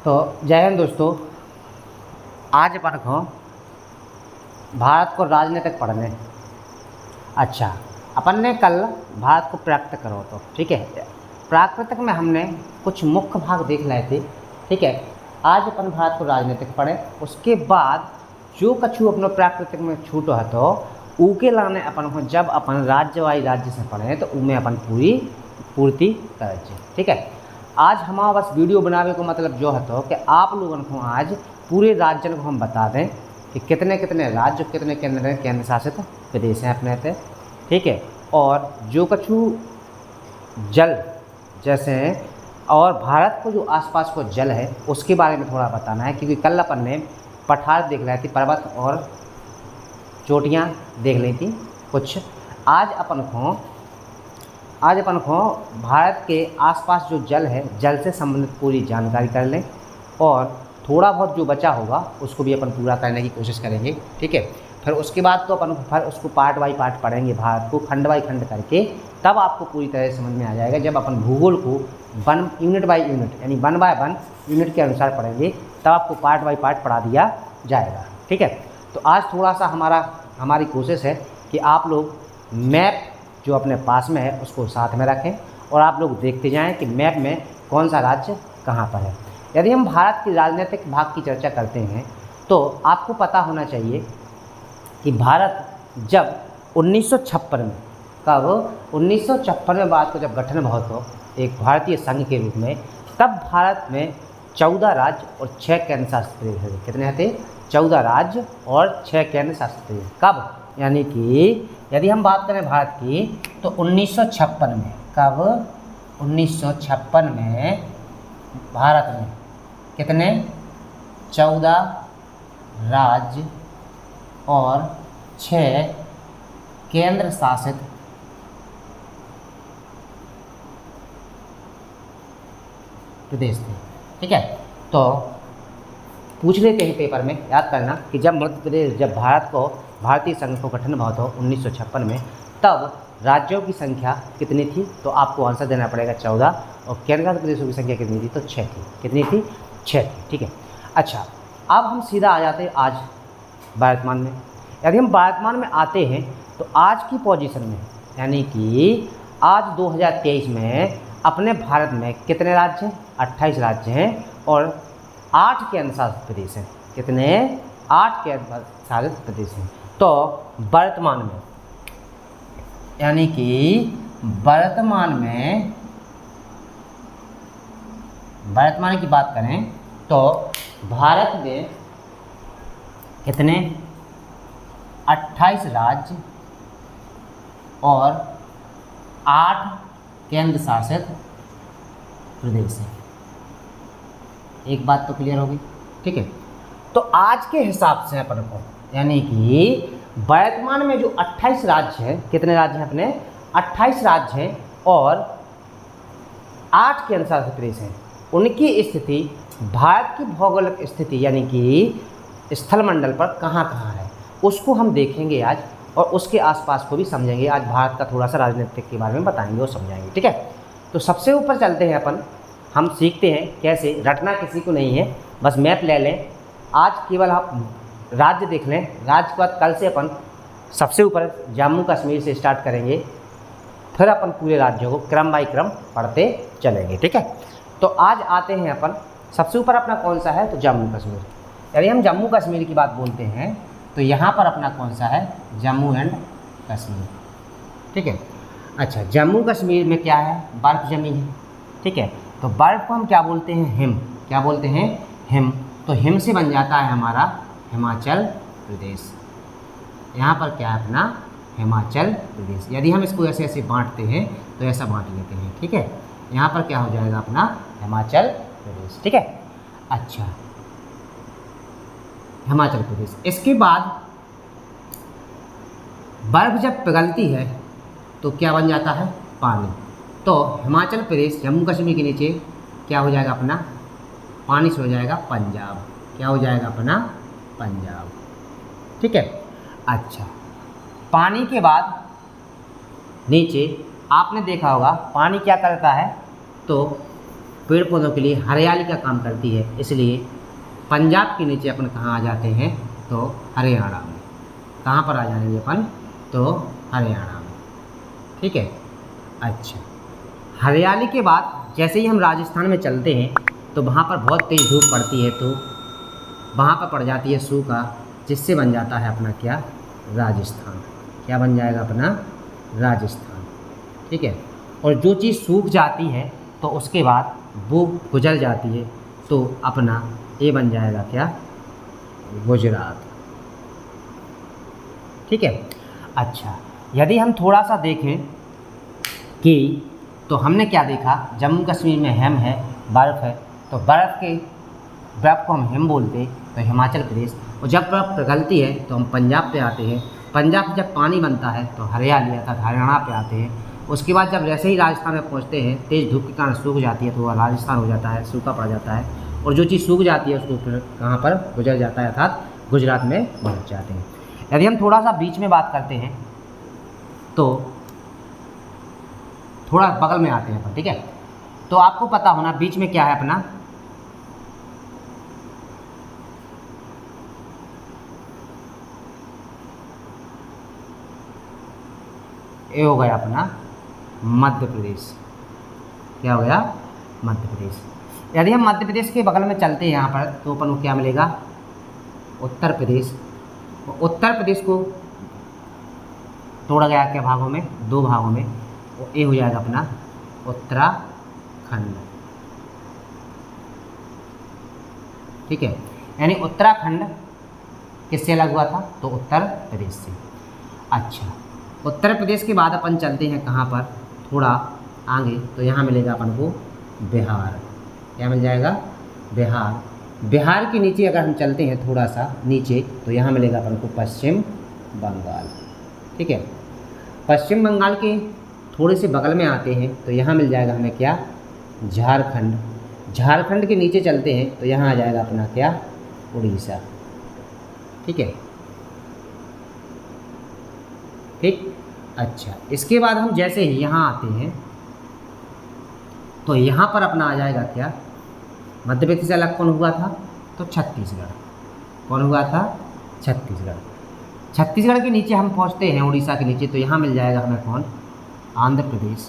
तो जय हिंद दोस्तों। आज अपन को भारत को राजनीतिक पढ़ने। अच्छा, अपन ने कल भारत को प्राकृतिक करो तो ठीक है। प्राकृतिक में हमने कुछ मुख्य भाग देख लाए थे, ठीक है। आज अपन भारत को राजनीतिक पढ़े, उसके बाद जो कछु अपने प्राकृतिक में छूटो है तो ऊके लाने अपन को जब अपन राज्यवाही राज्य से पढ़े तो उनमें अपन पूर्ति करे, ठीक है। आज हमारा बस वीडियो बनाने को मतलब जो है तो कि आप लोगों को आज पूरे राज्य को हम बता दें कि कितने कितने राज्य कितने केंद्र शासित प्रदेश हैं अपने थे, ठीक है। और जो कछु जल जैसे और भारत को जो आसपास को जल है उसके बारे में थोड़ा बताना है, क्योंकि कल अपन ने पठार देख रही थी, पर्वत और चोटियाँ देख ली थी कुछ। आज अपन को भारत के आसपास जो जल है, जल से संबंधित पूरी जानकारी कर लें और थोड़ा बहुत जो बचा होगा उसको भी अपन पूरा करने की कोशिश करेंगे, ठीक है। फिर उसके बाद तो अपन फिर उसको पार्ट बाई पार्ट पढ़ेंगे, भारत को खंड बाई खंड करके, तब आपको पूरी तरह से समझ में आ जाएगा। जब अपन भूगोल को यूनिट बाई यूनिट यानी 1 बाय 1 यूनिट के अनुसार पढ़ेंगे तब आपको पार्ट बाई पार्ट पढ़ा दिया जाएगा, ठीक है। तो आज थोड़ा सा हमारी कोशिश है कि आप लोग मैप जो अपने पास में है उसको साथ में रखें और आप लोग देखते जाएं कि मैप में कौन सा राज्य कहाँ पर है। यदि हम भारत की राजनीतिक भाग की चर्चा करते हैं तो आपको पता होना चाहिए कि भारत जब 1956 में, कब 1956 में भारत को जब गठन हुआ तो एक भारतीय संघ के रूप में, तब भारत में 14 राज्य और 6 केंद्र शासित प्रदेश थे। कितने थे? 14 राज्य और 6 केंद्र शासित प्रदेश। कब? यानी कि यदि हम बात करें भारत की तो 1956 में, कब? 1956 में भारत में कितने? 14 राज्य और 6 केंद्र शासित प्रदेश थे, ठीक है। तो पूछ लेते हैं पेपर में, याद करना कि जब मध्य प्रदेश, जब भारत को भारतीय संघ को गठन हुआ था 1956 में, तब राज्यों की संख्या कितनी थी? तो आपको आंसर देना पड़ेगा 14, और केंद्र शासित प्रदेशों की संख्या कितनी थी? तो 6 थी। कितनी थी? 6 थी, ठीक है। अच्छा, अब हम सीधा आ जाते हैं आज वर्तमान में। यदि हम वर्तमान में आते हैं तो आज की पोजीशन में, यानी कि आज 2023 में अपने भारत में कितने राज्य हैं? 28 राज्य हैं और 8 केंद्र शासित प्रदेश हैं। कितने? 8 केंद्र शासित प्रदेश हैं। तो वर्तमान में, यानी कि वर्तमान की बात करें तो भारत में कितने? 28 राज्य और 8 केंद्र शासित प्रदेश हैं। एक बात तो क्लियर होगी, ठीक है। तो आज के हिसाब से अपन को, यानी कि वर्तमान में जो 28 राज्य हैं, कितने राज्य हैं अपने? 28 राज्य हैं और 8 केंद्र शासित प्रदेश हैं। उनकी स्थिति, भारत की भौगोलिक स्थिति यानी कि स्थलमंडल पर कहाँ कहाँ है, उसको हम देखेंगे आज, और उसके आसपास को भी समझेंगे। आज भारत का थोड़ा सा राजनीतिक के बारे में बताएंगे और समझाएंगे, ठीक है। तो सबसे ऊपर चलते हैं अपन, हम सीखते हैं कैसे। रटना किसी को नहीं है, बस मैप ले लें। आज केवल आप राज्य देख लें, राज्य के बाद कल से अपन सबसे ऊपर जम्मू कश्मीर से स्टार्ट करेंगे, फिर अपन पूरे राज्यों को क्रम बाई क्रम पढ़ते चलेंगे, ठीक है। तो आज आते हैं अपन, सबसे ऊपर अपना कौन सा है? तो जम्मू कश्मीर। यदि हम जम्मू कश्मीर की बात बोलते हैं तो यहाँ पर अपना कौन सा है? जम्मू एंड कश्मीर, ठीक है। अच्छा, जम्मू कश्मीर में क्या है? बर्फ़ जमी है, ठीक है। तो बर्फ़ को हम क्या बोलते हैं? हिम। क्या बोलते हैं? हिम। तो हिम से बन जाता है हमारा हिमाचल प्रदेश। यहाँ पर क्या है अपना? हिमाचल प्रदेश। यदि हम इसको ऐसे ऐसे बांटते हैं तो ऐसा बांट लेते हैं, ठीक है। यहाँ पर क्या हो जाएगा अपना? हिमाचल प्रदेश, ठीक है। अच्छा, हिमाचल प्रदेश। इसके बाद बर्फ़ जब पिघलती है तो क्या बन जाता है? पानी। तो हिमाचल प्रदेश, जम्मू कश्मीर के नीचे क्या हो जाएगा अपना? पानी से हो जाएगा पंजाब। क्या हो जाएगा अपना? पंजाब, ठीक है। अच्छा, पानी के बाद नीचे आपने देखा होगा पानी क्या करता है? तो पेड़ पौधों के लिए हरियाली का काम करती है, इसलिए पंजाब के नीचे अपन कहाँ आ जाते हैं, तो हरियाणा में। कहाँ पर आ जाएंगे अपन, तो हरियाणा में। ठीक है। अच्छा, हरियाली के बाद जैसे ही हम राजस्थान में चलते हैं तो वहाँ पर बहुत तेज़ धूप पड़ती है, तो वहाँ पर पड़ जाती है सूखा, जिससे बन जाता है अपना क्या, राजस्थान। क्या बन जाएगा अपना, राजस्थान। ठीक है। और जो चीज़ सूख जाती है तो उसके बाद वो गुजर जाती है, तो अपना ये बन जाएगा क्या, गुजरात। ठीक है। अच्छा, यदि हम थोड़ा सा देखें कि तो हमने क्या देखा, जम्मू कश्मीर में हिम है, बर्फ़ है, तो बर्फ़ को हम हिम बोलते हैं, तो हिमाचल प्रदेश। और जब बर्फ़ पिघलती है तो हम पंजाब पे आते हैं, पंजाब से जब पानी बनता है तो हरियाली अर्थात हरियाणा पे आते हैं। उसके बाद जब जैसे ही राजस्थान में पहुंचते हैं, तेज़ धूप के कारण सूख जाती है, तो वह राजस्थान हो जाता है, सूखा पड़ जाता है। और जो चीज़ सूख जाती है उसको फिर कहाँ पर गुजर जाता है, अर्थात गुजरात में पहुँच जाते हैं। यदि हम थोड़ा सा बीच में बात करते हैं तो थोड़ा बगल में आते हैं अपन। ठीक है। तो आपको पता होना बीच में क्या है अपना, ये हो गया अपना मध्य प्रदेश। क्या हो गया, मध्य प्रदेश। यदि हम मध्य प्रदेश के बगल में चलते हैं यहाँ पर, तो अपन को क्या मिलेगा, उत्तर प्रदेश। उत्तर प्रदेश को तोड़ा गया क्या भागों में, दो भागों में। ये हो जाएगा अपना उत्तराखंड। ठीक है। यानी उत्तराखंड किससे अलग हुआ था, तो उत्तर प्रदेश से। अच्छा, उत्तर प्रदेश के बाद अपन चलते हैं कहाँ पर, थोड़ा आगे, तो यहाँ मिलेगा अपन को बिहार। क्या मिल जाएगा, बिहार। बिहार के नीचे अगर हम चलते हैं थोड़ा सा नीचे, तो यहाँ मिलेगा अपन को पश्चिम बंगाल। ठीक है। पश्चिम बंगाल के थोड़े से बगल में आते हैं तो यहाँ मिल जाएगा हमें क्या, झारखंड। झारखंड के नीचे चलते हैं तो यहाँ आ जाएगा अपना क्या, उड़ीसा। ठीक है। ठीक। अच्छा, इसके बाद हम जैसे ही यहाँ आते हैं तो यहाँ पर अपना आ जाएगा क्या, मध्य प्रदेश से अलग कौन हुआ था, तो छत्तीसगढ़। कौन हुआ था, छत्तीसगढ़। छत्तीसगढ़ के नीचे हम पहुँचते हैं उड़ीसा के नीचे, तो यहाँ मिल जाएगा हमें कौन, आंध्र प्रदेश।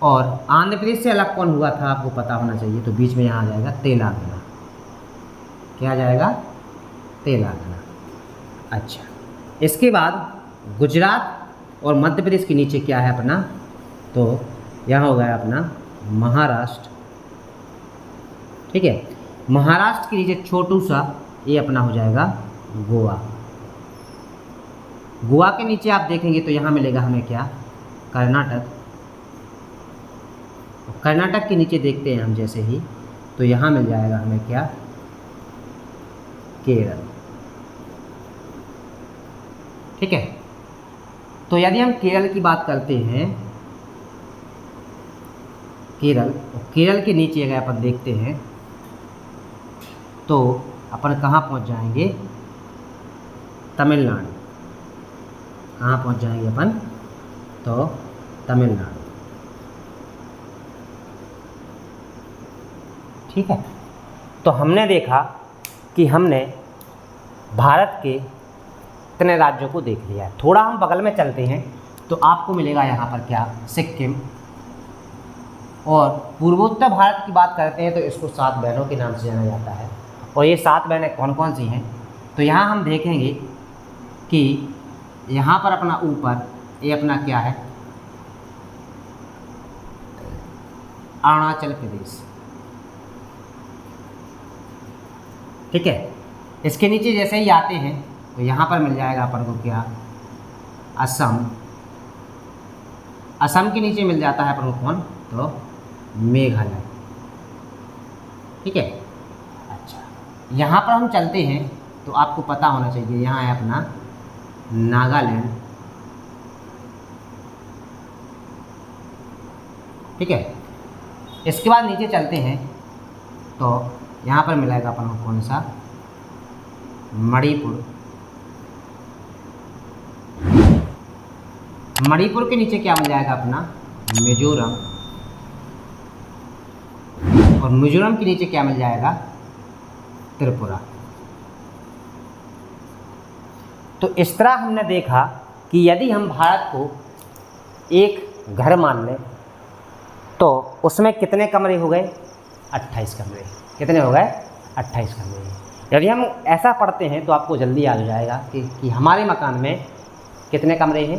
और आंध्र प्रदेश से अलग कौन हुआ था आपको पता होना चाहिए, तो बीच में यहाँ आ जाएगा तेलंगाना। क्या आ जाएगा, तेलंगाना। अच्छा, इसके बाद गुजरात और मध्य प्रदेश के नीचे क्या है अपना, तो यहाँ हो गया अपना महाराष्ट्र। ठीक है। महाराष्ट्र के नीचे छोटू सा ये अपना हो जाएगा गोवा। गोवा के नीचे आप देखेंगे तो यहाँ मिलेगा हमें क्या, कर्नाटक। कर्नाटक के नीचे देखते हैं हम जैसे ही, तो यहाँ मिल जाएगा हमें क्या, केरल। ठीक है। तो यदि हम केरल की बात करते हैं, केरल के नीचे अगर अपन देखते हैं तो अपन कहाँ पहुँच जाएंगे, तमिलनाडु। कहाँ पहुँच जाएंगे अपन, तो तमिलनाडु। ठीक है। तो हमने देखा कि हमने भारत के इतने राज्यों को देख लिया है। थोड़ा हम बगल में चलते हैं तो आपको मिलेगा यहाँ पर क्या, सिक्किम। और पूर्वोत्तर भारत की बात करते हैं तो इसको 7 बहनों के नाम से जाना जाता है। और ये 7 बहनें कौन कौन सी हैं, तो यहाँ हम देखेंगे कि यहाँ पर अपना ऊपर ये अपना क्या है, अरुणाचल प्रदेश। ठीक है। इसके नीचे जैसे ही आते हैं तो यहाँ पर मिल जाएगा अपन को क्या, असम। असम के नीचे मिल जाता है अपन को कौन, तो मेघालय। ठीक है। अच्छा, यहाँ पर हम चलते हैं तो आपको पता होना चाहिए, यहाँ है अपना नागालैंड। ठीक है। इसके बाद नीचे चलते हैं तो यहाँ पर मिलेगा अपन को कौन सा, मणिपुर। मणिपुर के नीचे क्या मिल जाएगा अपना, मिजोरम, और मिजोरम के नीचे क्या मिल जाएगा, त्रिपुरा। तो इस तरह हमने देखा कि यदि हम भारत को एक घर मान लें तो उसमें कितने कमरे हो गए, 28 कमरे। कितने हो गए, 28 कमरे। यदि हम ऐसा पढ़ते हैं तो आपको जल्दी याद हो जाएगा कि हमारे मकान में कितने कमरे हैं,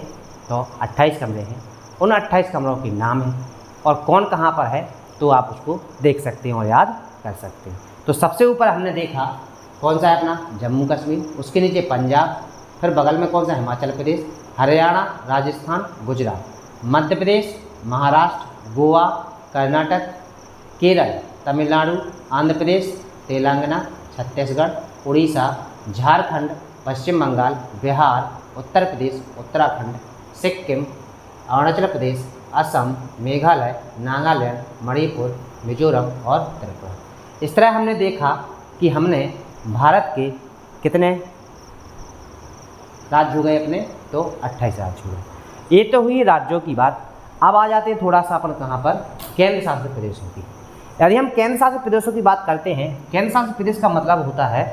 तो 28 कमरे हैं। उन 28 कमरों के नाम हैं और कौन कहाँ पर है तो आप उसको देख सकते हैं और याद कर सकते हैं। तो सबसे ऊपर हमने देखा कौन सा है अपना जम्मू कश्मीर, उसके नीचे पंजाब, फिर बगल में कौन सा हिमाचल प्रदेश, हरियाणा, राजस्थान, गुजरात, मध्य प्रदेश, महाराष्ट्र, गोवा, कर्नाटक, केरल, तमिलनाडु, आंध्र प्रदेश, तेलंगाना, छत्तीसगढ़, उड़ीसा, झारखंड, पश्चिम बंगाल, बिहार, उत्तर प्रदेश, उत्तराखंड, सिक्किम, अरुणाचल प्रदेश, असम, मेघालय, नागालैंड, मणिपुर, मिजोरम और त्रिपुरा। इस तरह हमने देखा कि हमने भारत के कितने राज्य हो गए अपने, तो 28 राज्य हो गए। ये तो हुई राज्यों की बात। अब आ जाते हैं थोड़ा सा अपन कहाँ पर, केंद्र शासित प्रदेशों की। यदि हम केंद्र शासित प्रदेशों की बात करते हैं, केंद्र शासित प्रदेश का मतलब होता है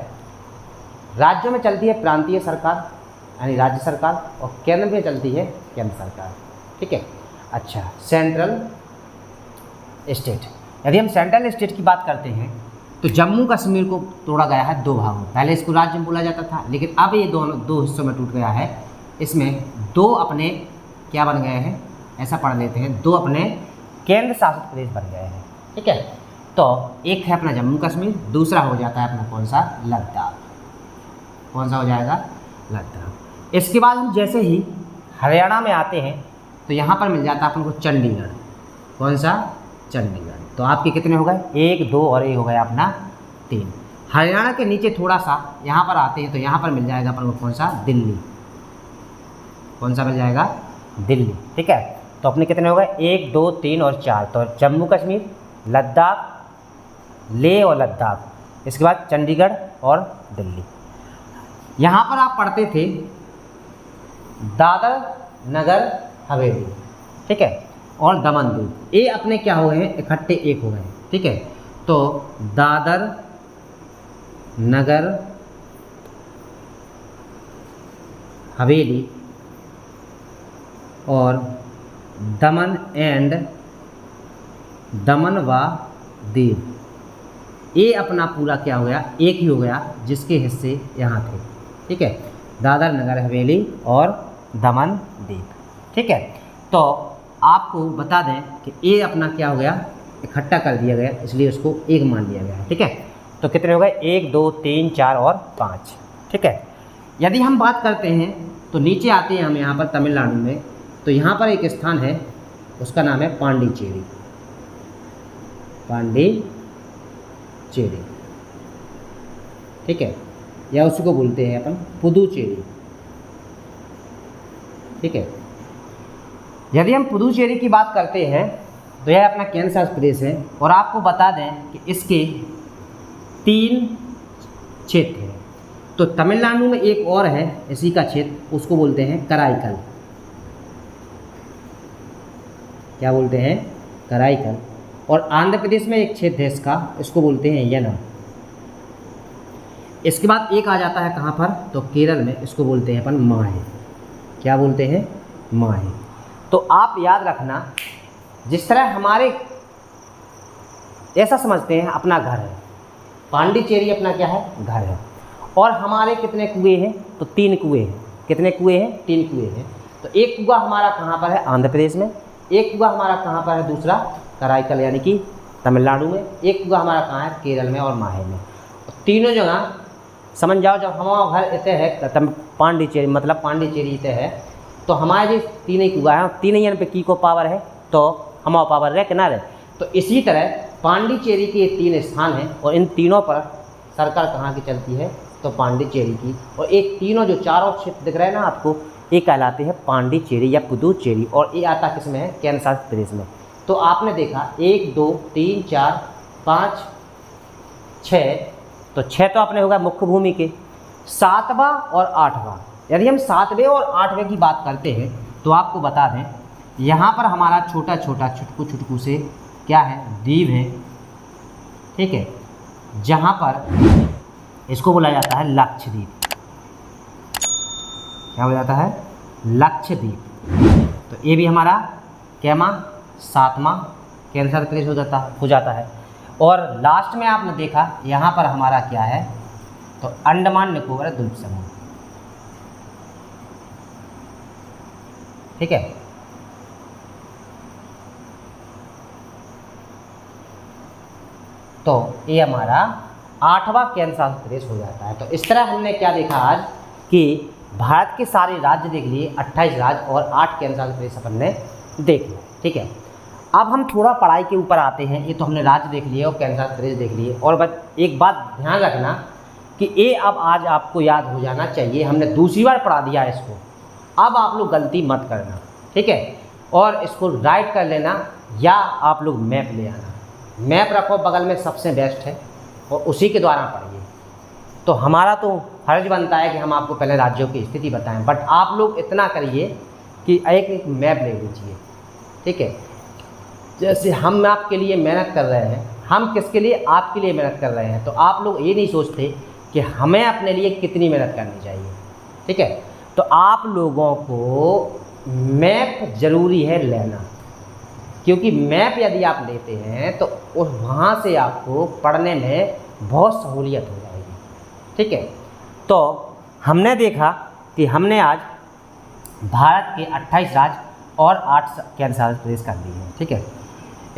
राज्यों में चलती है प्रांतीय सरकार यानी राज्य सरकार, और केंद्र में चलती है केंद्र सरकार। ठीक है। अच्छा, सेंट्रल स्टेट। यदि हम सेंट्रल स्टेट की बात करते हैं तो जम्मू कश्मीर को तोड़ा गया है दो भागों। पहले इसको राज्य में बोला जाता था, लेकिन अब ये दोनों दो हिस्सों में टूट गया है। इसमें दो अपने क्या बन गए हैं, ऐसा पढ़ लेते हैं, दो अपने केंद्र शासित प्रदेश बन गए हैं। ठीक है। तो एक है अपना जम्मू कश्मीर, दूसरा हो जाता है अपना कौन सा, लद्दाख। कौन सा हो जाएगा, लद्दाख। इसके बाद हम जैसे ही हरियाणा में आते हैं तो यहाँ पर मिल जाता है अपन को चंडीगढ़। कौन सा, चंडीगढ़। तो आपके कितने हो गए, 1 2 और ये हो गया अपना 3। हरियाणा के नीचे थोड़ा सा यहाँ पर आते हैं तो यहाँ पर मिल जाएगा अपन को कौन सा, दिल्ली। कौन सा मिल जाएगा, दिल्ली। ठीक है। तो अपने कितने हो गए, 1 2 3 और 4। तो जम्मू कश्मीर, लद्दाख, लेह और लद्दाख, इसके बाद चंडीगढ़ और दिल्ली। यहाँ पर आप पढ़ते थे दादर नगर हवेली, ठीक है, और दमन दीव। ये अपने क्या हो गए हैं, इकट्ठे एक हो गए। ठीक है। तो दादर नगर हवेली और दमन व दीव, ये अपना पूरा क्या हो गया, एक ही हो गया, जिसके हिस्से यहाँ थे। ठीक है। दादर नगर हवेली और दमन दीव। ठीक है। तो आपको बता दें कि ये अपना क्या हो गया, इकट्ठा कर दिया गया, इसलिए उसको एक मान लिया गया है। ठीक है। तो कितने हो गए, 1 2 3 4 और 5। ठीक है। यदि हम बात करते हैं तो नीचे आते हैं हम यहाँ पर तमिलनाडु में, तो यहाँ पर एक स्थान है, उसका नाम है पांडिचेरी। पांडिचेरी। ठीक है। या उसी को बोलते हैं अपन पुदुचेरी। ठीक है। यदि हम पुदुचेरी की बात करते हैं तो यह अपना केंद्र शासित प्रदेश है, और आपको बता दें कि इसके 3 क्षेत्र हैं। तो तमिलनाडु में एक और है इसी का क्षेत्र, उसको बोलते हैं कराईकल। क्या बोलते हैं, कराईकल। और आंध्र प्रदेश में एक क्षेत्र है इसका, इसको बोलते हैं यना। इसके बाद एक आ जाता है कहाँ पर, तो केरल में, इसको बोलते हैं अपन माहे। क्या बोलते हैं, माहे। तो आप याद रखना, जिस तरह हमारे ऐसा समझते हैं अपना घर है, पांडिचेरी अपना क्या है, घर है, और हमारे कितने कुएं हैं, तो 3 कुएं हैं। कितने कुएं हैं, 3 कुएं हैं। तो एक कुआं हमारा कहाँ पर है, आंध्र प्रदेश में। एक कुआं हमारा कहाँ पर है, दूसरा कराईकल यानी कि तमिलनाडु में। एक कुआं हमारा कहाँ है, केरल में और माहे में। तीनों जगह समझ जाओ, जब हमारा घर इतने है पांडिचेरी, मतलब पांडिचेरी इतने है, तो हमारे जो 3 ही कुआं है, 3 पे की को पावर है, तो हमारा पावर है किनारे। तो इसी तरह पांडिचेरी के 3 स्थान हैं, और इन तीनों पर सरकार कहाँ की चलती है, तो पांडिचेरी की। और एक तीनों जो चारों क्षेत्र दिख रहे हैं ना आपको, ये कहलाते हैं पांडिचेरी या पुदुचेरी, और ये आता किस में है, केंद्र शासित प्रदेश में। तो आपने देखा 1 2 3 4 5 6, तो 6 तो अपने होगा मुख्य भूमि के। 7वां और 8वां, यदि हम 7वें और 8वें की बात करते हैं तो आपको बता दें यहाँ पर हमारा छोटा छोटा छुटकू छुटकू से क्या है, द्वीप है, ठीक है, जहाँ पर इसको बोला जाता है लक्षद्वीप। क्या हो जाता है, लक्षद्वीप। तो ये भी हमारा कैमा 7वां केंद्र शासित प्रदेश हो जाता है। और लास्ट में आपने देखा यहाँ पर हमारा क्या है, तो अंडमान निकोबार द्वीप समूह, ठीक है। तो ये हमारा 8वां केंद्र शासित प्रदेश हो जाता है। तो इस तरह हमने क्या देखा आज कि भारत के सारे राज्य देख लिए, 28 राज्य और 8 केंद्र शासित प्रदेश अपन ने देख लिया, ठीक है। अब हम थोड़ा पढ़ाई के ऊपर आते हैं। ये तो हमने राज्य देख लिए और केंद्र शासित प्रदेश देख लिए। और बस एक बात ध्यान रखना कि ये अब आज आपको याद हो जाना चाहिए, हमने दूसरी बार पढ़ा दिया है इसको, अब आप लोग गलती मत करना, ठीक है। और इसको राइट कर लेना या आप लोग मैप ले आना, मैप रखो बगल में, सबसे बेस्ट है, और उसी के द्वारा पढ़िए। तो हमारा तो फर्ज बनता है कि हम आपको पहले राज्यों की स्थिति बताएं, बट आप लोग इतना करिए कि एक मैप ले लीजिए, ठीक है। जैसे हम आपके लिए मेहनत कर रहे हैं, हम किसके लिए, आपके लिए मेहनत कर रहे हैं, तो आप लोग ये नहीं सोचते कि हमें अपने लिए कितनी मेहनत करनी चाहिए, ठीक है। तो आप लोगों को मैप ज़रूरी है लेना, क्योंकि मैप यदि आप लेते हैं तो वहाँ से आपको पढ़ने में बहुत सहूलियत हो जाएगी, ठीक है। तो हमने देखा कि हमने आज भारत के 28 राज्य और 8 केंद्र शासित प्रदेश कर लिए हैं, ठीक है।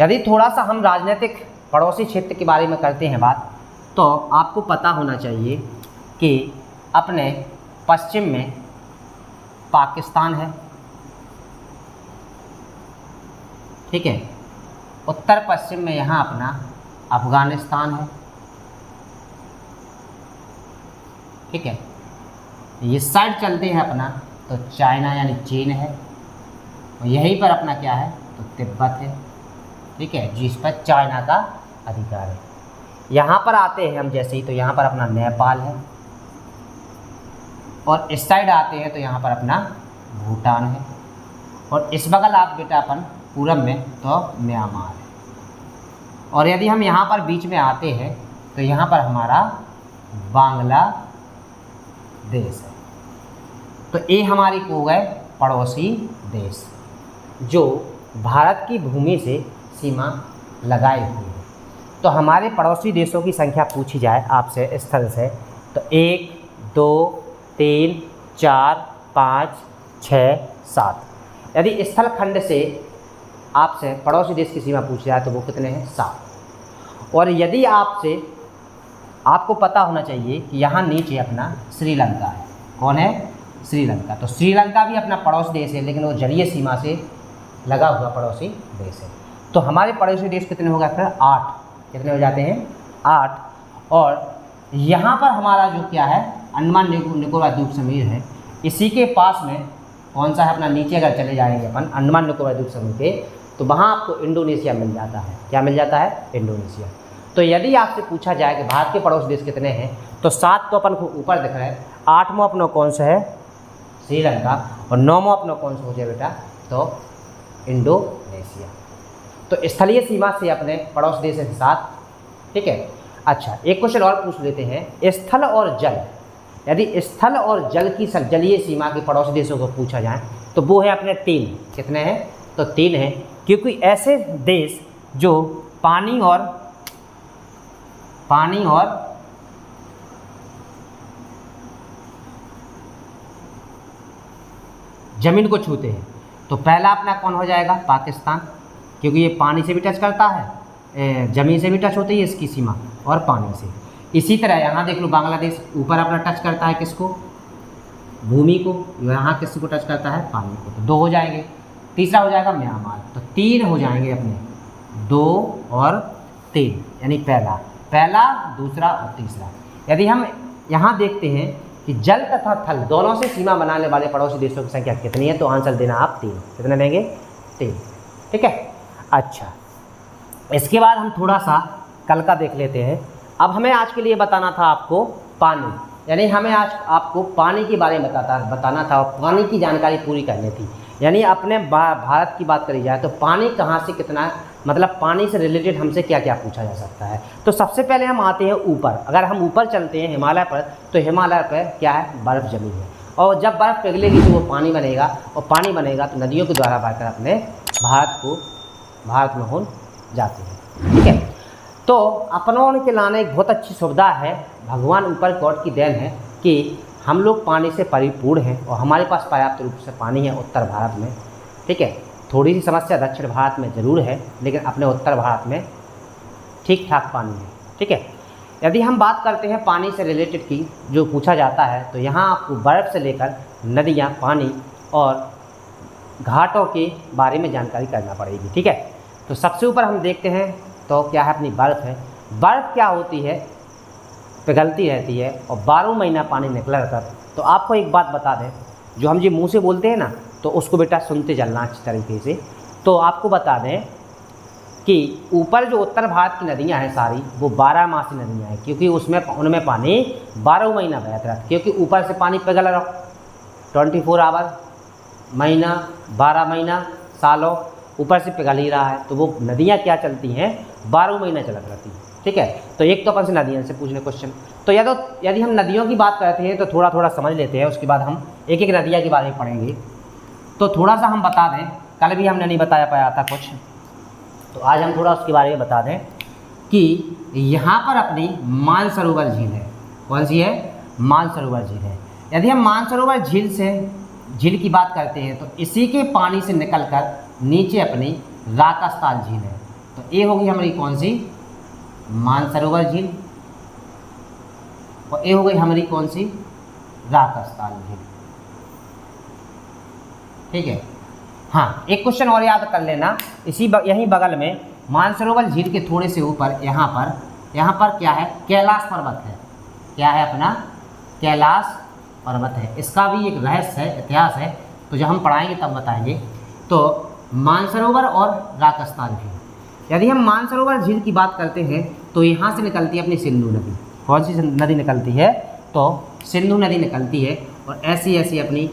यदि थोड़ा सा हम राजनीतिक पड़ोसी क्षेत्र के बारे में करते हैं बात, तो आपको पता होना चाहिए कि अपने पश्चिम में पाकिस्तान है, ठीक है। उत्तर पश्चिम में यहाँ अपना अफ़गानिस्तान है, ठीक है। इस साइड चलते हैं अपना तो चाइना यानी चीन है, और यहीं पर अपना क्या है, तो तिब्बत है, ठीक है, जिस पर चाइना का अधिकार है। यहाँ पर आते हैं हम जैसे ही, तो यहाँ पर अपना नेपाल है, और इस साइड आते हैं तो यहाँ पर अपना भूटान है, और इस बगल आप बेटा अपन पूरब में तो म्यांमार है। और यदि हम यहाँ पर बीच में आते हैं तो यहाँ पर हमारा बांग्लादेश है। तो ये हमारी को गए पड़ोसी देश जो भारत की भूमि से सीमा लगाए हुए हैं। तो हमारे पड़ोसी देशों की संख्या पूछी जाए आपसे इस तरह से, तो 1 2 3 4 5 6 7। यदि स्थल खंड से आपसे पड़ोसी देश की सीमा पूछी जाए तो वो कितने हैं, 7। और यदि आपसे, आपको पता होना चाहिए कि यहाँ नीचे अपना श्रीलंका है। कौन है, श्रीलंका। तो श्रीलंका भी अपना पड़ोसी देश है, लेकिन वो जलीय सीमा से लगा हुआ पड़ोसी देश है। तो हमारे पड़ोसी देश कितने हो गए फिर, 8। कितने हो जाते हैं, 8। और यहाँ पर हमारा जो क्या है, अंडमान निकोबार द्वीप समूह है, इसी के पास में कौन सा है अपना, नीचे अगर चले जाएंगे अपन अंडमान निकोबार द्वीप समूह के, तो वहाँ आपको इंडोनेशिया मिल जाता है। क्या मिल जाता है, इंडोनेशिया। तो यदि आपसे पूछा जाए कि भारत के पड़ोसी देश कितने हैं, तो 7 तो अपन को ऊपर दिख रहा है, 8वां अपना कौन सा है, श्रीलंका, और 9वां अपना कौन सा हो जाए बेटा, तो इंडोनेशिया। तो स्थलीय सीमा से अपने पड़ोसी देश के साथ, ठीक है। अच्छा, एक क्वेश्चन और पूछ लेते हैं, स्थल और जल, यदि स्थल और जल की जलीय सीमा के पड़ोसी देशों को पूछा जाए तो वो है अपने 3। कितने हैं, तो 3 हैं, क्योंकि ऐसे देश जो पानी और जमीन को छूते हैं। तो पहला अपना कौन हो जाएगा, पाकिस्तान, क्योंकि ये पानी से भी टच करता है, ज़मीन से भी टच होती है इसकी सीमा, और पानी से। इसी तरह यहाँ देख लो, बांग्लादेश ऊपर अपना टच करता है किसको, भूमि को, यहाँ किसको टच करता है, पानी को। तो 2 हो जाएंगे। तीसरा हो जाएगा म्यांमार, तो 3 हो जाएंगे अपने, 2 और 3, यानी पहला, दूसरा और तीसरा। यदि हम यहाँ देखते हैं कि जल तथा थल दोनों से सीमा बनाने वाले पड़ोसी देशों की संख्या कितनी है, तो आंसर देना आप 3। कितने देंगे, 3, ठीक है। अच्छा, इसके बाद हम थोड़ा सा कल का देख लेते हैं। अब हमें आज के लिए बताना था आपको पानी, यानी हमें आज आपको पानी के बारे में बताना था, और पानी की जानकारी पूरी करनी थी। यानी अपने भारत की बात करी जाए तो पानी कहाँ से कितना, मतलब पानी से रिलेटेड हमसे क्या क्या पूछा जा सकता है। तो सबसे पहले हम आते हैं ऊपर। अगर हम ऊपर चलते हैं हिमालय पर, तो हिमालय पर क्या है, बर्फ़ जमी है, और जब बर्फ़ पिघलेगी तो वो पानी बनेगा, और पानी बनेगा तो नदियों के द्वारा बहकर अपने भारत में हो जाती है। ठीक है, तो अपनों के लाने एक बहुत अच्छी सुविधा है, भगवान ऊपर गॉड की देन है कि हम लोग पानी से परिपूर्ण हैं और हमारे पास पर्याप्त रूप से पानी है उत्तर भारत में। ठीक है, थोड़ी सी समस्या दक्षिण भारत में ज़रूर है, लेकिन अपने उत्तर भारत में ठीक ठाक पानी है। ठीक है, यदि हम बात करते हैं पानी से रिलेटेड की जो पूछा जाता है, तो यहाँ आपको बर्फ़ से लेकर नदियाँ, पानी और घाटों के बारे में जानकारी करना पड़ेगी। ठीक है, तो सबसे ऊपर हम देखते हैं तो क्या है, अपनी बर्फ़ है। बर्फ़ क्या होती है, पिघलती रहती है और 12 महीना पानी निकला रहता है। तो आपको एक बात बता दें, जो हम जी मुँह से बोलते हैं ना, तो उसको बेटा सुनते चलना अच्छी तरीके से। तो आपको बता दें कि ऊपर जो उत्तर भारत की नदियाँ हैं सारी, वो 12 मासी नदियाँ हैं, क्योंकि उनमें पानी 12 महीना बहता रहता है, क्योंकि ऊपर से पानी पिघल रहा, 24 आवर, महीना, 12 महीना, सालों ऊपर से पिघल ही रहा है, तो वो नदियाँ क्या चलती हैं, 12 महीना चलत रहती हैं। ठीक है, तो एक तो अपन से नदियों से पूछने क्वेश्चन। तो यदि हम नदियों की बात करते हैं तो थोड़ा थोड़ा समझ लेते हैं, उसके बाद हम एक एक नदियाँ के बारे में पढ़ेंगे। तो थोड़ा सा हम बता दें, कल भी हमने नहीं बताया पाया था कुछ, तो आज हम थोड़ा उसके बारे में बता दें कि यहाँ पर अपनी मानसरोवर झील है। कौन सी है, मानसरोवर झील है। यदि हम मानसरोवर झील की बात करते हैं तो इसी के पानी से निकलकर नीचे अपनी राकस्तान झील है। तो ये होगी हमारी कौन सी, मानसरोवर झील, और ये हो गई हमारी कौन सी, राकस्तान झील। ठीक है, हाँ, एक क्वेश्चन और याद कर लेना, यहीं बगल में मानसरोवर झील के थोड़े से ऊपर यहाँ पर क्या है, कैलाश पर्वत है। क्या है, अपना कैलाश पर्वत है। इसका भी एक रहस्य है, इतिहास है, तो जब हम पढ़ाएंगे तब बताएंगे। तो मानसरोवर और राकस्तान झील, यदि हम मानसरोवर झील की बात करते हैं तो यहाँ से निकलती है अपनी सिंधु नदी। कौन सी नदी निकलती है, तो सिंधु नदी निकलती है, और ऐसी ऐसी अपनी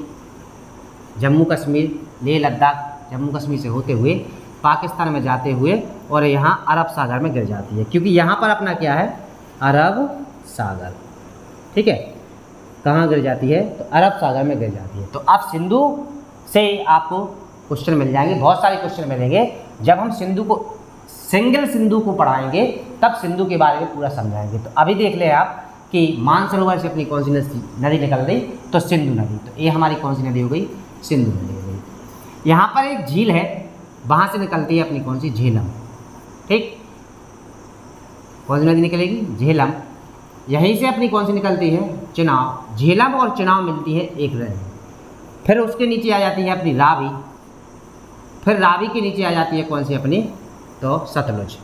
जम्मू कश्मीर, लेह लद्दाख, जम्मू कश्मीर से होते हुए पाकिस्तान में जाते हुए और यहाँ अरब सागर में गिर जाती है, क्योंकि यहाँ पर अपना क्या है, अरब सागर। ठीक है, कहाँ गिर जाती है, तो अरब सागर में गिर जाती है। तो अब सिंधु से आपको क्वेश्चन मिल जाएंगे, बहुत सारे क्वेश्चन मिलेंगे। जब हम सिंगल सिंधु को पढ़ाएंगे तब सिंधु के बारे में पूरा समझाएंगे। तो अभी देख ले आप कि मानसरोवर से अपनी कौन सी नदी निकल रही, तो सिंधु नदी। तो ये हमारी कौन सी नदी हो गई, सिंधु नदी हो गई। यहाँ पर एक झील है, वहाँ से निकलती है अपनी कौन सी, झेलम। ठीक, कौन सी नदी निकलेगी, झेलम। यहीं से अपनी कौन सी निकलती है, चिनाब। झेलम और चिनाब मिलती है एक नदी। फिर उसके नीचे आ जाती है अपनी रावी, फिर रावी के नीचे आ जाती है कौन सी अपनी, तो सतलुज।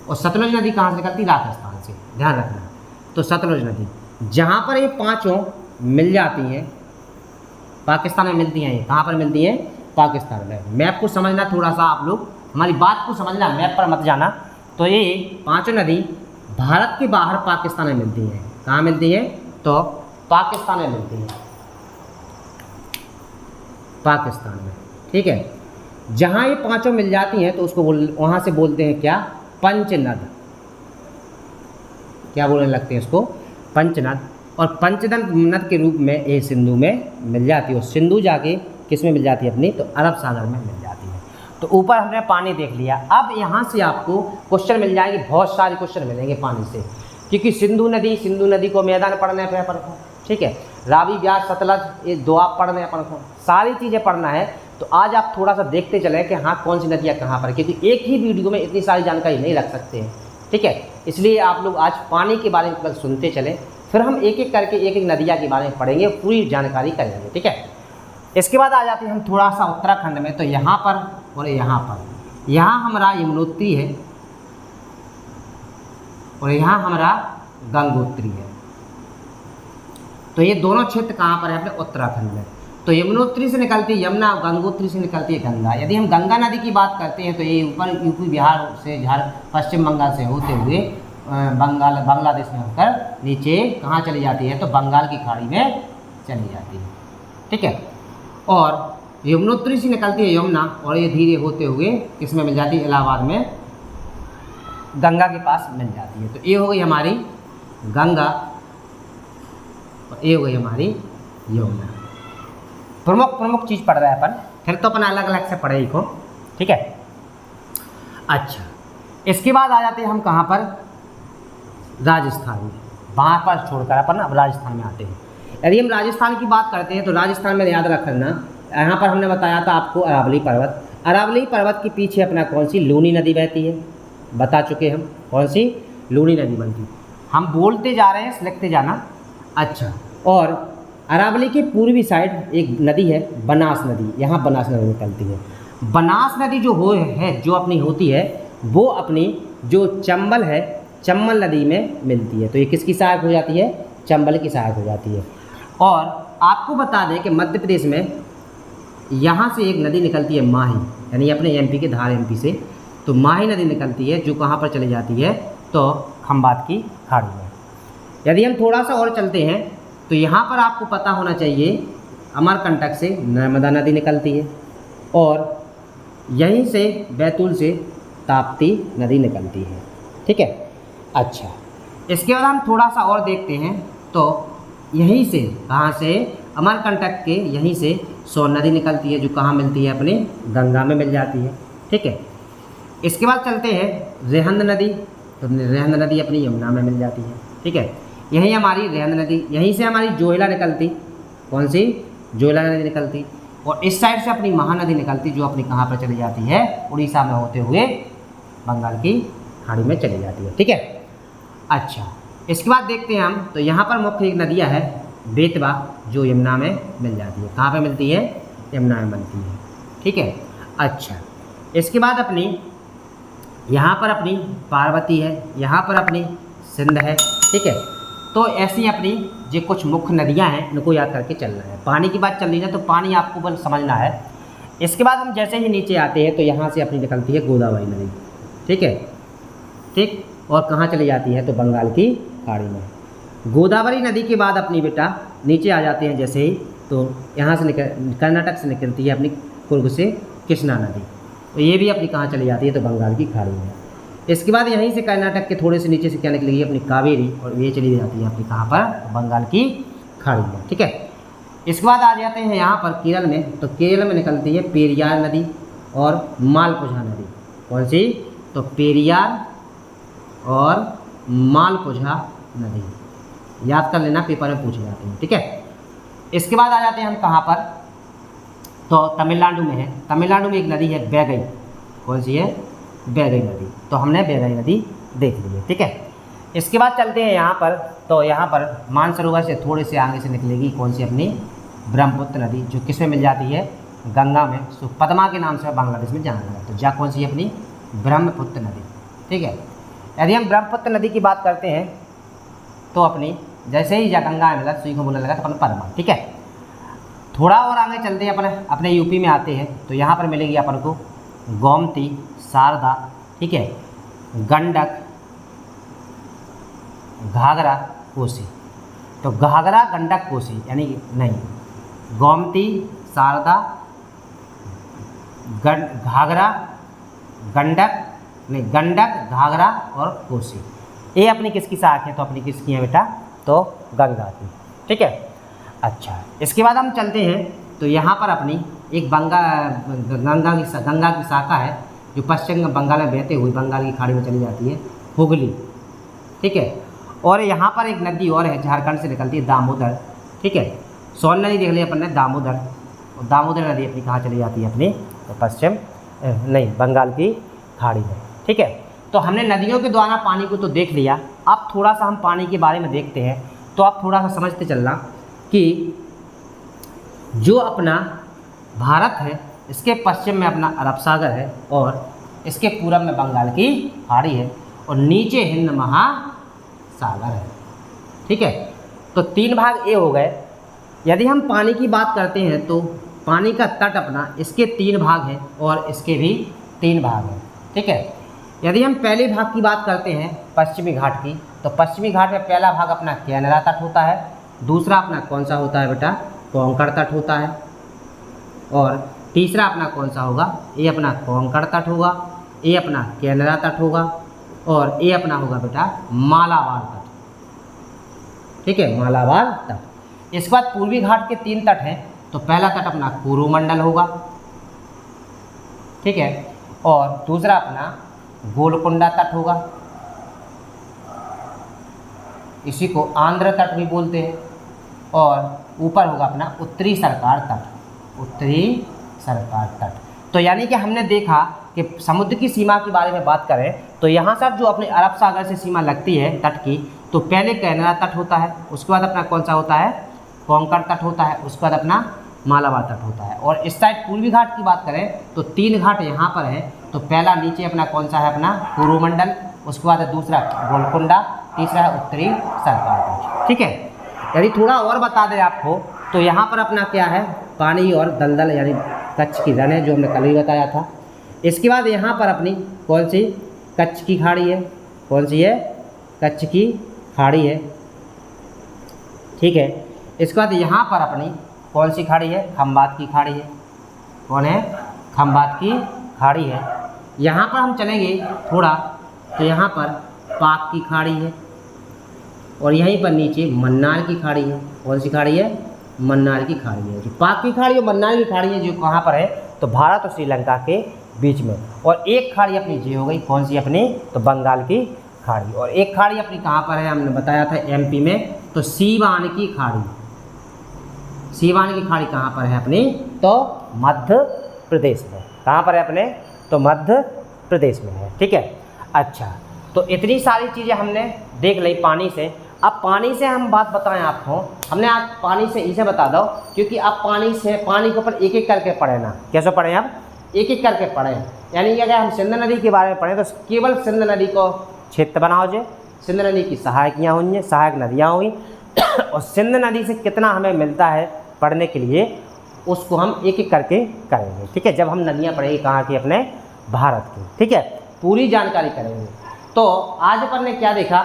और सतलुज नदी कहाँ से निकलती, राजस्थान से, ध्यान रखना। तो सतलुज नदी, जहाँ पर ये पांचों मिल जाती हैं, पाकिस्तान में मिलती हैं। ये कहाँ पर मिलती हैं, पाकिस्तान में। मैप को समझना थोड़ा सा, आप लोग हमारी बात को समझना, मैप पर मत जाना। तो ये पांचों नदी भारत के बाहर पाकिस्तान में मिलती हैं। कहाँ मिलती है, तो पाकिस्तान में मिलती है, पाकिस्तान में। ठीक है, जहाँ ये पांचों मिल जाती हैं तो उसको वहाँ से बोलते हैं क्या, पंचनद। क्या बोलने लगते हैं उसको, पंचनद। और पंचनद के रूप में ये सिंधु में मिल जाती है। और सिंधु जाके किस में मिल जाती है अपनी, तो अरब सागर में मिल जाती है। तो ऊपर हमने पानी देख लिया। अब यहाँ से आपको क्वेश्चन मिल जाएंगे, बहुत सारे क्वेश्चन मिलेंगे पानी से, क्योंकि सिंधु नदी को मैदान पढ़ने पे अपन को। ठीक है, रावी, ब्यास, सतलज, ये दो आप पढ़ने अपन को, सारी चीज़ें पढ़ना है। तो आज आप थोड़ा सा देखते चलें कि हाँ कौन सी नदियाँ कहाँ पर, क्योंकि एक ही वीडियो में इतनी सारी जानकारी नहीं रख सकते हैं। ठीक है, इसलिए आप लोग आज पानी के बारे में सुनते चलें, फिर हम एक एक करके एक एक नदियाँ के बारे में पढ़ेंगे, पूरी जानकारी करेंगे। ठीक है, इसके बाद आ जाते हैं हम थोड़ा सा उत्तराखंड में। तो यहाँ पर और यहाँ पर, यहाँ हमारा यमुनोत्री है और यहाँ हमारा गंगोत्री है। तो ये दोनों क्षेत्र कहाँ पर है, अपने उत्तराखंड में। तो यमुनोत्री से निकलती है यमुना, गंगोत्री से निकलती है गंगा। यदि हम गंगा नदी की बात करते हैं तो ये ऊपर यूपी बिहार से पश्चिम बंगाल से होते हुए बांग्लादेश में होकर नीचे कहाँ चली जाती है, तो बंगाल की खाड़ी में चली जाती है। ठीक है, और यमुनोत्री से निकलती है यमुना और ये धीरे होते हुए किसमें मिल जाती है, इलाहाबाद में गंगा के पास मिल जाती है। तो ये हो गई हमारी गंगा और ये हो गई हमारी यमुना। प्रमुख प्रमुख चीज़ पढ़ रहे हैं अपन, फिर तो अपन अलग अलग से पढ़े को, ठीक है। अच्छा, इसके बाद आ जाते हैं हम कहाँ पर, राजस्थान में। वहाँ पर छोड़कर अपन अब राजस्थान में आते हैं। यदि हम राजस्थान की बात करते हैं तो राजस्थान में याद रखना, यहाँ पर हमने बताया था आपको अरावली पर्वत। अरावली पर्वत के पीछे अपना कौन सी, लूनी नदी बहती है, बता चुके हम कौन सी, लूनी नदी बनती। हम बोलते जा रहे हैं, लिखते जाना। अच्छा, और अरावली के पूर्वी साइड एक नदी है बनास नदी, यहाँ बनास नदी निकलती है। बनास नदी जो है जो अपनी होती है वो अपनी जो चंबल है, चंबल नदी में मिलती है। तो ये किसकी सहायक हो जाती है, चंबल की सहायक हो जाती है। और आपको बता दें कि मध्य प्रदेश में यहाँ से एक नदी निकलती है माही, यानी अपने एमपी के धार एमपी से, तो माही नदी निकलती है जो कहाँ पर चली जाती है, तो खंबात की खाड़ी में। यदि हम थोड़ा सा और चलते हैं तो यहाँ पर आपको पता होना चाहिए अमरकंटक से नर्मदा नदी निकलती है और यहीं से बैतूल से ताप्ती नदी निकलती है, ठीक है। अच्छा, इसके बाद हम थोड़ा सा और देखते हैं तो यहीं से, कहाँ से, अमरकंटक के यहीं से सोन नदी निकलती है जो कहाँ मिलती है, अपने गंगा में मिल जाती है, ठीक है। इसके बाद चलते हैं रेहंद नदी, तो रेहंद नदी अपनी यमुना में मिल जाती है, ठीक है। यहीं हमारी रेहंद नदी, यहीं से हमारी जोहिला निकलती, कौन सी, जोहिला नदी निकलती, और इस साइड से अपनी महानदी निकलती जो अपनी कहाँ पर चली जाती है, उड़ीसा में होते हुए बंगाल की खाड़ी में चली जाती है, ठीक है। अच्छा, इसके बाद देखते हैं हम तो यहाँ पर मुख्य एक नदियाँ है बेतवा जो यमुना में मिल जाती है, कहाँ पे मिलती है, यमुना में मिलती है, ठीक है। अच्छा, इसके बाद अपनी यहाँ पर अपनी पार्वती है, यहाँ पर अपनी सिंध है, ठीक है। तो ऐसी अपनी जो कुछ मुख्य नदियाँ हैं इनको याद करके चलना है। पानी की बात चल रही है तो पानी आपको बस समझना है। इसके बाद हम जैसे ही नीचे आते हैं तो यहाँ से अपनी निकलती है गोदावरी नदी, ठीक है, ठीक, और कहाँ चली जाती है, तो बंगाल की खाड़ी में। गोदावरी नदी के बाद अपनी बेटा नीचे आ जाते हैं जैसे ही, तो यहाँ से कर्नाटक से निकलती है अपनी कुर्ग से कृष्णा नदी, तो ये भी अपनी कहाँ चली जाती है, तो बंगाल की खाड़ी में। इसके बाद यहीं से कर्नाटक के थोड़े से नीचे से क्या निकलेगी, अपनी कावेरी, और ये चली जाती है अपनी कहाँ पर, बंगाल की खाड़ी में, ठीक है। इसके बाद आ जाते हैं यहाँ पर केरल में, तो केरल में निकलती है पेरियार नदी और मालपुझा नदी, कौन सी, तो पेरियार और मालपुझा नदी, याद कर लेना, पेपर में पूछे जाते हैं, ठीक है। इसके बाद आ जाते हैं हम कहाँ पर, तो तमिलनाडु में है। तमिलनाडु में एक नदी है बैगई, कौन सी है, बैगई नदी, तो हमने बैगई नदी देख ली है, ठीक है। इसके बाद चलते हैं यहाँ पर, तो यहाँ पर मानसरोवर से थोड़े से आगे से निकलेगी कौन सी, अपनी ब्रह्मपुत्र नदी जो किस में मिल जाती है, गंगा में, पद्मा के नाम से बांग्लादेश में जाना जाता है। तो जा कौन सी है, अपनी ब्रह्मपुत्र नदी, ठीक है। यदि हम ब्रह्मपुत्र नदी की बात करते हैं तो अपनी जैसे ही जा गंगा में मिला सुई को बोलने लगा तो अपन पद्मा, ठीक है। थोड़ा और आगे चलते हैं अपने यूपी में आते हैं तो यहाँ पर मिलेगी अपन को गोमती, शारदा, ठीक है, गंडक, घाघरा, कोसी। तो घाघरा, गंडक, कोसी, यानी नहीं, गोमती, शारदा, घाघरा, गंडक, नहीं, गंडक, घाघरा और कोसी, ये अपनी किसकी शाख है, तो अपनी किसकी है बेटा, तो गंगा की, ठीक है। अच्छा, इसके बाद हम चलते हैं तो यहाँ पर अपनी एक गंगा की शाखा है जो पश्चिम बंगाल में बहते हुए बंगाल की खाड़ी में चली जाती है, हुगली, ठीक है। और यहाँ पर एक नदी और है झारखंड से निकलती है, दामोदर, ठीक है। सोन नदी देख लिया अपन ने, दामोदर, और दामोदर नदी अपनी कहाँ चली जाती है, अपनी तो पश्चिम नहीं, बंगाल की खाड़ी में, ठीक है। तो हमने नदियों के द्वारा पानी को तो देख लिया, अब थोड़ा सा हम पानी के बारे में देखते हैं। तो आप थोड़ा सा समझते चलना कि जो अपना भारत है इसके पश्चिम में अपना अरब सागर है और इसके पूरब में बंगाल की खाड़ी है और नीचे हिंद महासागर है, ठीक है। तो तीन भाग ये हो गए। यदि हम पानी की बात करते हैं तो पानी का तट अपना इसके तीन भाग हैं और इसके भी तीन भाग हैं, ठीक है। यदि हम पहले भाग की बात करते हैं पश्चिमी घाट की, तो पश्चिमी घाट में पहला भाग अपना कैनरा तट होता है, दूसरा अपना कौन सा होता है बेटा, कोंकण तट होता है, और तीसरा अपना कौन सा होगा, ये अपना कोंकण तट होगा, ये अपना कैनरा तट होगा और ये अपना होगा बेटा मालाबार तट। ठीक है, मालाबार तट। इसके बाद पूर्वी घाट के 3 तट हैं, तो पहला तट अपना कोरोमंडल होगा, ठीक है, और दूसरा अपना गोलकुंडा तट होगा, इसी को आंध्र तट भी बोलते हैं, और ऊपर होगा अपना उत्तरी सरकार तट, उत्तरी सरकार तट। तो यानी कि हमने देखा कि समुद्र की सीमा के बारे में बात करें तो यहाँ से जो अपने अरब सागर से सीमा लगती है तट की, तो पहले कैनरा तट होता है, उसके बाद अपना कौन सा होता है, कोंकण तट होता है, उसके बाद अपना मालाबार तट होता है। और इस साइड पूर्वी घाट की बात करें तो 3 घाट यहाँ पर है, तो पहला नीचे अपना कौन सा है, अपना कोरोमंडल, उसके बाद दूसरा गोलकुंडा, तीसरा है उत्तरी सरकार तट। ठीक है, यदि थोड़ा और बता दें आपको तो यहाँ पर अपना क्या है, पानी और दलदल यानी कच्छ की रण है, जो हमने कल ही बताया था। इसके बाद यहाँ पर अपनी कौन सी, कच्छ की खाड़ी है, कौन सी है, कच्छ की खाड़ी है। ठीक है, इसके बाद यहाँ पर अपनी कौन सी खाड़ी है, खंबात की खाड़ी है। कौन है, खंबात की खाड़ी है। यहाँ पर हम चलेंगे थोड़ा तो यहाँ पर पाक की खाड़ी है, और यहीं पर नीचे मन्नार की खाड़ी है। कौन सी खाड़ी है, मन्नार की खाड़ी है। जो पाक की खाड़ी और मन्नार की खाड़ी है जो कहाँ पर है, तो भारत और श्रीलंका के बीच में। और एक खाड़ी अपनी ये हो गई, कौन सी अपनी, तो बंगाल की खाड़ी। और एक खाड़ी अपनी कहाँ पर है, हमने बताया था एमपी में, तो सीवान की खाड़ी। सीवान की खाड़ी कहाँ पर है अपनी, तो मध्य प्रदेश में। कहाँ पर है अपने, तो मध्य प्रदेश में है। ठीक है, अच्छा, तो इतनी सारी चीज़ें हमने देख ली पानी से। अब पानी से हम बात बताएं आपको, हमने आज पानी से इसे बता दो, क्योंकि आप पानी से, पानी के ऊपर एक एक करके पढ़े ना, कैसे पढ़ें आप, एक एक करके पढ़ें। यानी कि अगर हम सिंध नदी के बारे में पढ़ें तो केवल सिंध नदी को क्षेत्र बनाओ जे, सिंध नदी की सहायकियाँ होंगी, सहायक नदियाँ होंगी, और सिंध नदी से कितना हमें मिलता है पढ़ने के लिए, उसको हम एक एक करके करेंगे। ठीक है, जब हम नदियाँ पढ़ेंगे कहाँ की, अपने भारत की। ठीक है, पूरी जानकारी करेंगे। तो आज अपन ने क्या देखा,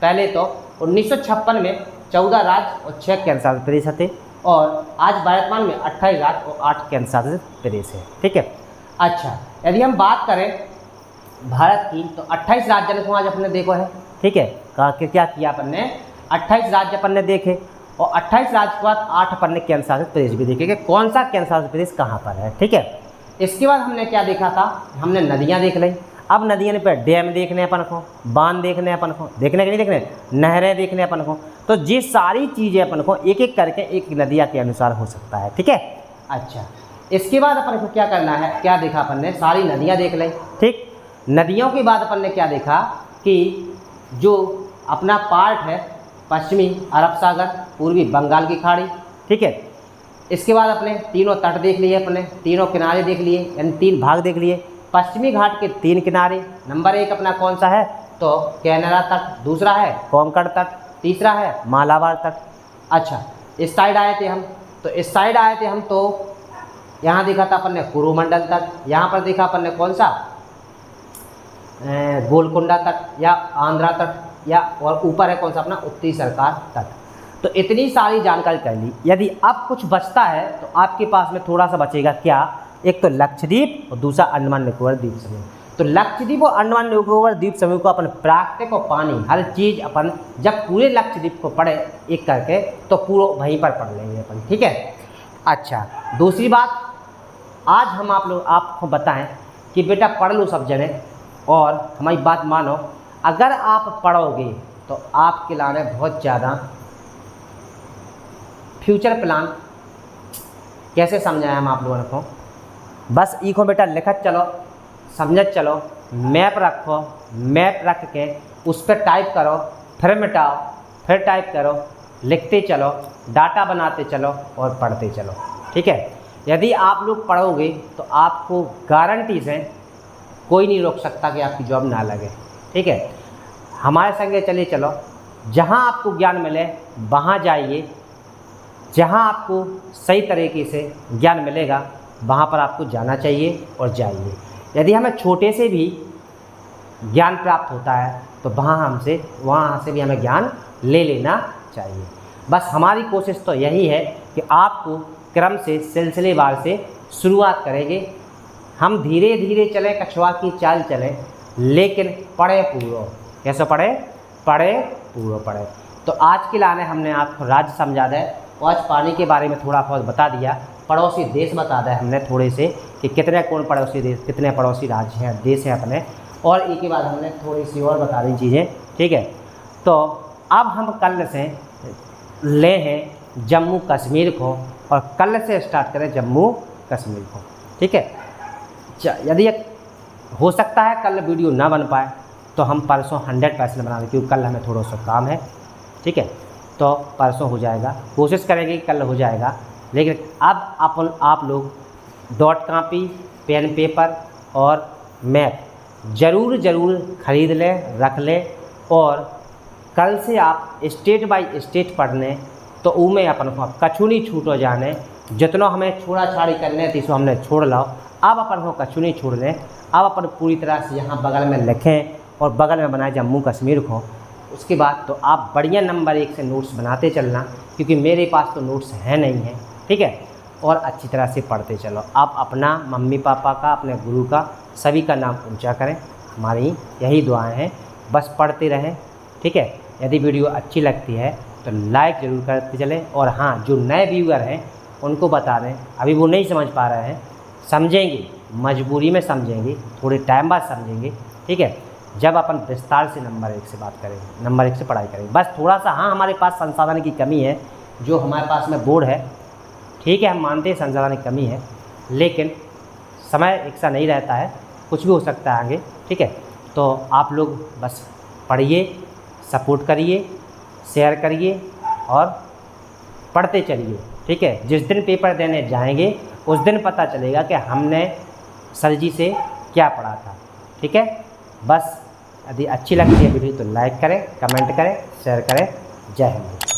पहले तो 1956 में 14 राज्य और 6 केंद्र शासित प्रदेश थे, और आज वर्तमान में 28 राज्य और 8 केंद्र शासित प्रदेश है। ठीक है, अच्छा, यदि हम बात करें भारत की तो 28 राज्य को आज अपन ने देखो है। ठीक है, कहा कि क्या किया अपन ने, 28 राज्य अपन ने देखे, और 28 राज्य के बाद 8 अपन ने केंद्र शासित प्रदेश भी देखे कि कौन सा केंद्र शासित प्रदेश कहाँ पर है। ठीक है, इसके बाद हमने क्या देखा था, हमने नदियाँ देख ली। अब नदियों पे डैम देखने अपन को, बांध देखने अपन को, देखने के नहीं देखने, नहरें देखने अपन को। तो ये सारी चीज़ें अपन को एक एक करके एक नदिया के अनुसार हो सकता है। ठीक है, अच्छा, इसके बाद अपन को क्या करना है, क्या देखा अपन ने, सारी नदियाँ देख ली। ठीक, नदियों के बाद अपन ने क्या देखा कि जो अपना पार्ट है पश्चिमी अरब सागर, पूर्वी बंगाल की खाड़ी। ठीक है, इसके बाद अपने तीनों तट देख लिए, अपने तीनों किनारे देख लिए, यानी 3 भाग देख लिए। पश्चिमी घाट के 3 किनारे, नंबर 1 अपना कौन सा है, तो कैनरा तट, दूसरा है कोंकण तट, तीसरा है मालाबार तट। अच्छा, इस साइड आए थे हम, तो इस साइड आए थे हम तो यहाँ देखा था अपन ने कोरोमंडल तट, यहाँ पर देखा अपन ने कौन सा, गोलकुंडा तट या आंध्रा तट, या और ऊपर है कौन सा अपना उत्तरी सरकार तट। तो इतनी सारी जानकारी कर ली। यदि अब कुछ बचता है तो आपके पास में थोड़ा सा बचेगा, क्या, एक तो लक्षद्वीप और दूसरा अंडमान निकोबार द्वीप समूह। तो लक्षद्वीप और अंडमान निकोबार द्वीप समूह को अपन प्राकृतिक और पानी हर चीज़ अपन जब पूरे लक्षद्वीप को पढ़े एक करके तो पूरा वहीं पर पढ़ लेंगे अपन। ठीक है, अच्छा, दूसरी बात, आज हम आपको बताएं कि बेटा पढ़ लो सब जने, और हमारी बात मानो, अगर आप पढ़ोगे तो आपके लाने बहुत ज़्यादा फ्यूचर प्लान कैसे समझाएं हम आप लोगों को, बस इको बेटा लिखत चलो, समझत चलो, मैप रखो, मैप रख के उस पर टाइप करो, फिर मिटाओ, फिर टाइप करो, लिखते चलो, डाटा बनाते चलो और पढ़ते चलो। ठीक है, यदि आप लोग पढ़ोगे तो आपको गारंटी से कोई नहीं रोक सकता कि आपकी जॉब ना लगे। ठीक है, हमारे संगे चलिए चलो, जहाँ आपको ज्ञान मिले वहाँ जाइए, जहाँ आपको सही तरीके से ज्ञान मिलेगा वहाँ पर आपको जाना चाहिए और जाइए। यदि हमें छोटे से भी ज्ञान प्राप्त होता है तो वहाँ से भी हमें ज्ञान ले लेना चाहिए। बस हमारी कोशिश तो यही है कि आपको क्रम से सिलसिलेवार से शुरुआत करेंगे। हम धीरे धीरे चलें, कछुआ की चाल चलें, लेकिन पढ़े पूरो। कैसे पढ़े? पढ़े पूरो पढ़े। तो आज के लाने हमने आपको राज्य समझा दे, और आज पानी के बारे में थोड़ा बहुत बता दिया, पड़ोसी देश बता दें हमने थोड़े से कि कितने कौन पड़ोसी देश, कितने पड़ोसी राज्य हैं, देश हैं अपने, और एक के बाद हमने थोड़ी सी और बता दी चीज़ें। ठीक है, तो अब हम कल से ले हैं जम्मू कश्मीर को, और कल से स्टार्ट करें जम्मू कश्मीर को। ठीक है, यदि हो सकता है कल वीडियो ना बन पाए तो हम परसों 100% बना दें, क्योंकि कल हमें थोड़ा सा काम है। ठीक है, तो परसों हो जाएगा, कोशिश करेंगे कि कल हो जाएगा। लेकिन अब आप लोग डॉट कॉपी, पेन पेपर और मैप ज़रूर खरीद लें, रख लें, और कल से आप स्टेट बाय स्टेट पढ़ने, तो उमें अपन को कछु नहीं छूटो जाने। जितना हमें छोड़ा छाड़ी करने थी सो हमने छोड़ लो, अब अपन को कछु नहीं छोड़ लें। अब अपन पूरी तरह से यहाँ बगल में लिखें और बगल में बनाए जम्मू कश्मीर को। उसके बाद तो आप बढ़िया नंबर 1 से नोट्स बनाते चलना, क्योंकि मेरे पास तो नोट्स हैं नहीं हैं। ठीक है, और अच्छी तरह से पढ़ते चलो। आप अपना, मम्मी पापा का, अपने गुरु का, सभी का नाम ऊंचा करें। हमारी यही दुआएं हैं, बस पढ़ते रहें। ठीक है, यदि वीडियो अच्छी लगती है तो लाइक ज़रूर करते चलें। और हाँ, जो नए व्यूअर हैं उनको बता दें, अभी वो नहीं समझ पा रहे हैं, समझेंगे, मजबूरी में समझेंगे, थोड़े टाइम बाद समझेंगे। ठीक है, जब अपन विस्तार से नंबर 1 से बात करेंगे, नंबर 1 से पढ़ाई करेंगे। बस थोड़ा सा हाँ, हमारे पास संसाधन की कमी है, जो हमारे पास में बोर्ड है। ठीक है, हम मानते हैं संसाधन की कमी है, लेकिन समय एक सा नहीं रहता है, कुछ भी हो सकता है आगे। ठीक है, तो आप लोग बस पढ़िए, सपोर्ट करिए, शेयर करिए और पढ़ते चलिए। ठीक है, जिस दिन पेपर देने जाएंगे उस दिन पता चलेगा कि हमने सर जी से क्या पढ़ा था। ठीक है, बस यदि अच्छी लगती है वीडियो तो लाइक करें, कमेंट करें, शेयर करें। जय हिंद।